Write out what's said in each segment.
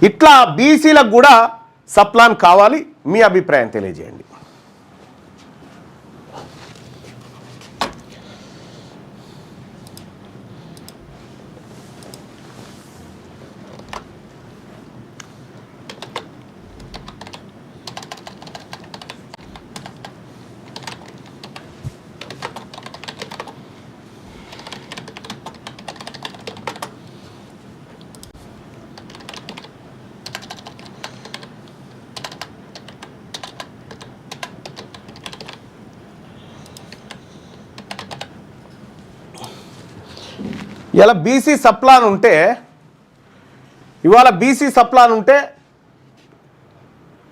ఇట్లా బీసీలకు కూడా సప్లాన్ కావాలి. మీ అభిప్రాయం తెలియజేయండి. ఇలా బీసీ సప్లాన్ ఉంటే ఇవాళ బీసీ సప్లాన్ ఉంటే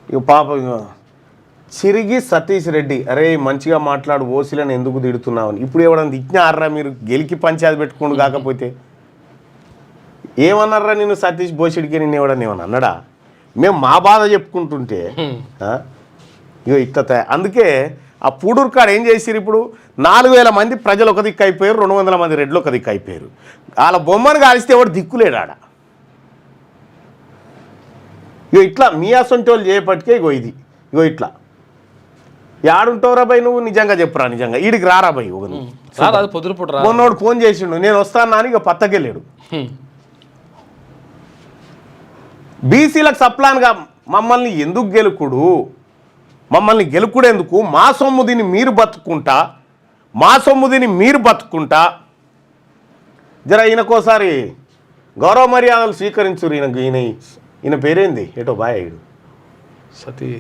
ఇక పాప చిరిగి సతీష్ రెడ్డి అరే మంచిగా మాట్లాడు ఓసీలను ఎందుకు తిడుతున్నావు ఇప్పుడు ఎవడన్నా తిట్టినారా మీరు గెలికి పంచాయతీ పెట్టుకోండు కాకపోతే ఏమన్నారా నేను సతీష్ బోసిడికి నేను ఎవడన్నా ఏమన్నా అన్నాడా మేము మా బాధ చెప్పుకుంటుంటే ఇగో ఇట్లా అందుకే ఆ పూడూరు కాడ ఏం చేసిరు ఇప్పుడు 4000 మంది ప్రజలు ఒక దిక్కు అయిపోయారు 200 మంది రెడ్లు ఒక దిక్కు అయిపోయారు వాళ్ళ బొమ్మను కాలిస్తే ఎవడు దిక్కులేడు ఆడ ఇగో ఇట్లా మీ అసొంటి వాళ్ళు చేయపట్టుకే ఇగో ఇట్లా యాడుంటావురా భయ్ నువ్వు నిజంగా చెప్పురా నిజంగా ఈడికి రారా భయ్ మొన్నోడు ఫోన్ చేసిండు నేను వస్తాను అని ఇక పత్తకెళ్ళాడు బీసీలకు సప్లాన్గా మమ్మల్ని ఎందుకు గెలుకుడు మమ్మల్ని గెలుకుడేందుకు మా సొమ్ముదిని మీరు బతుకుంటా జర ఈయనకోసారి గౌరవ మర్యాదలు స్వీకరించురు ఈయన పేరేంది ఏటో బాయ్ సతీ